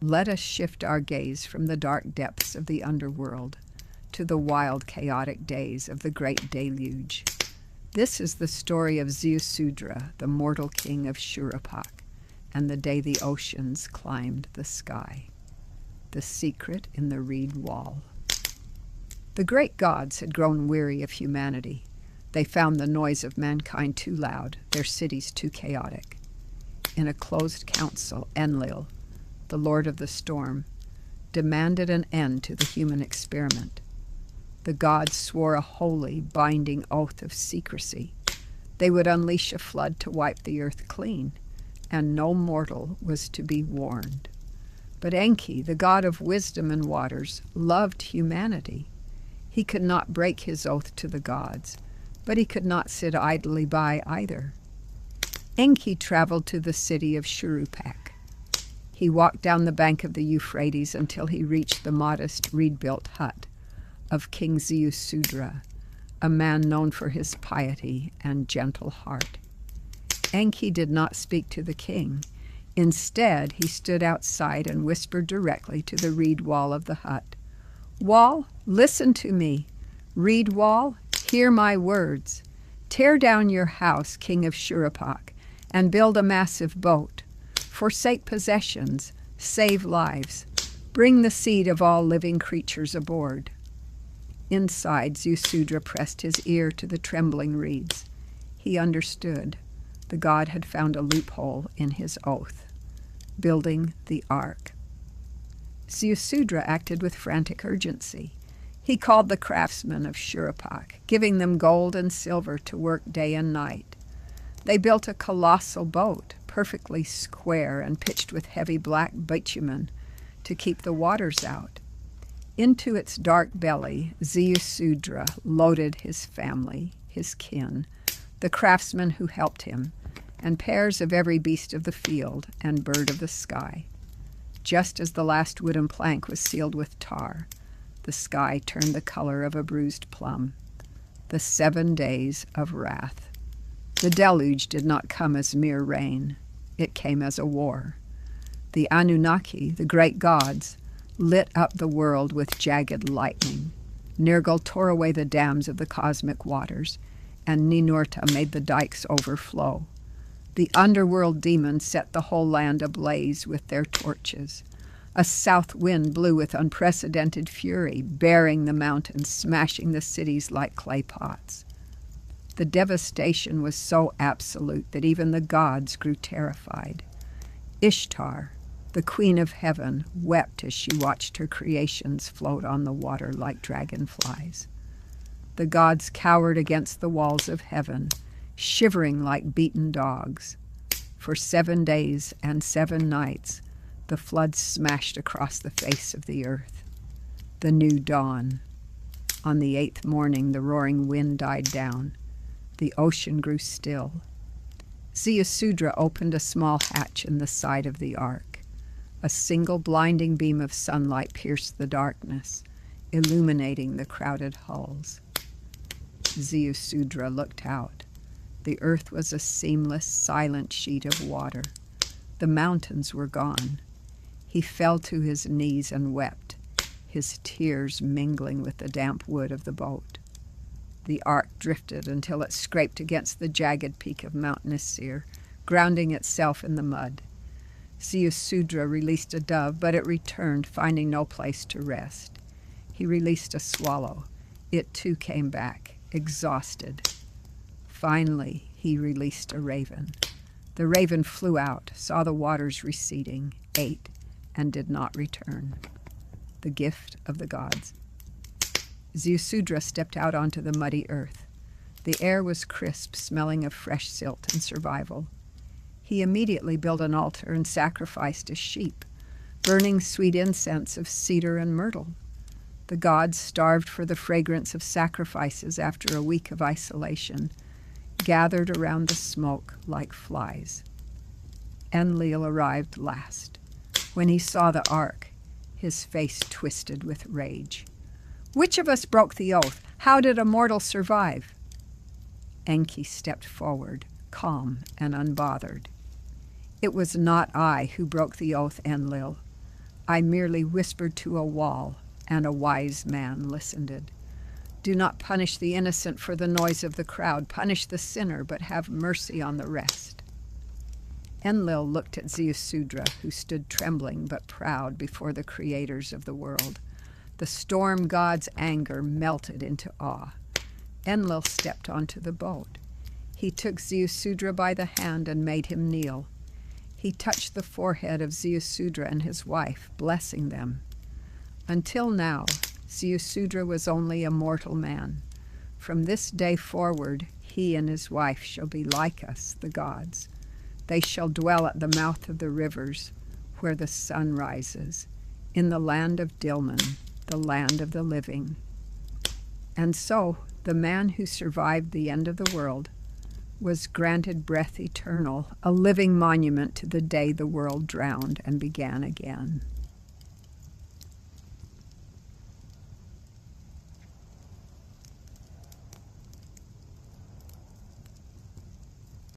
Let us shift our gaze from the dark depths of the underworld to the wild, chaotic days of the great deluge. This is the story of Ziusudra, the mortal king of Shuruppak, and the day the oceans climbed the sky. The secret in the reed wall. The great gods had grown weary of humanity. They found the noise of mankind too loud, their cities too chaotic. In a closed council, Enlil, the lord of the storm, demanded an end to the human experiment. The gods swore a holy, binding oath of secrecy. They would unleash a flood to wipe the earth clean, and no mortal was to be warned. But Enki, the god of wisdom and waters, loved humanity. He could not break his oath to the gods, but he could not sit idly by either. Enki traveled to the city of Shuruppak. He walked down the bank of the Euphrates until he reached the modest reed-built hut of King Ziusudra, a man known for his piety and gentle heart. Enki did not speak to the king. Instead, he stood outside and whispered directly to the reed wall of the hut. "Wall, listen to me. Reed wall, hear my words. Tear down your house, king of Shuruppak, and build a massive boat. Forsake possessions, save lives. Bring the seed of all living creatures aboard." Inside, Ziusudra pressed his ear to the trembling reeds. He understood. The god had found a loophole in his oath. Building the ark. Ziusudra acted with frantic urgency. He called the craftsmen of Shuruppak, giving them gold and silver to work day and night. They built a colossal boat, perfectly square and pitched with heavy black bitumen to keep the waters out. Into its dark belly, Ziusudra loaded his family, his kin, the craftsmen who helped him, and pairs of every beast of the field and bird of the sky. Just as the last wooden plank was sealed with tar, the sky turned the color of a bruised plum. The 7 days of wrath. The deluge did not come as mere rain. It came as a war. The Anunnaki, the great gods, lit up the world with jagged lightning. Nergal tore away the dams of the cosmic waters, and Ninurta made the dikes overflow. The underworld demons set the whole land ablaze with their torches. A south wind blew with unprecedented fury, bearing the mountains, smashing the cities like clay pots. The devastation was so absolute that even the gods grew terrified. Ishtar, the queen of heaven, wept as she watched her creations float on the water like dragonflies. The gods cowered against the walls of heaven, shivering like beaten dogs. For 7 days and 7 nights, the flood smashed across the face of the earth. The new dawn. On the 8th morning, the roaring wind died down. The ocean grew still. Ziusudra opened a small hatch in the side of the ark. A single blinding beam of sunlight pierced the darkness, illuminating the crowded hulls. Ziusudra looked out. The earth was a seamless, silent sheet of water. The mountains were gone. He fell to his knees and wept, his tears mingling with the damp wood of the boat. The ark drifted until it scraped against the jagged peak of Mount Nisir, grounding itself in the mud. Ziusudra released a dove, but it returned, finding no place to rest. He released a swallow. It too came back, exhausted. Finally, he released a raven. The raven flew out, saw the waters receding, ate, and did not return. The gift of the gods. Ziusudra stepped out onto the muddy earth. The air was crisp, smelling of fresh silt and survival. He immediately built an altar and sacrificed a sheep, burning sweet incense of cedar and myrtle. The gods, starved for the fragrance of sacrifices after a week of isolation, gathered around the smoke like flies. Enlil arrived last. When he saw the ark, his face twisted with rage. "Which of us broke the oath? How did a mortal survive?" Enki stepped forward, calm and unbothered. "It was not I who broke the oath, Enlil. I merely whispered to a wall, and a wise man listened. Do not punish the innocent for the noise of the crowd. Punish the sinner, but have mercy on the rest. Enlil looked at Ziusudra, who stood trembling but proud before the creators of the world. The storm god's anger melted into awe. Enlil stepped onto the boat. He took Ziusudra by the hand and made him kneel. He touched the forehead of Ziusudra and his wife, blessing them. Until now, Ziusudra was only a mortal man. From this day forward, he and his wife shall be like us, the gods. They shall dwell at the mouth of the rivers, where the sun rises, in the land of Dilmun, the land of the living. And so, the man who survived the end of the world was granted breath eternal, a living monument to the day the world drowned and began again.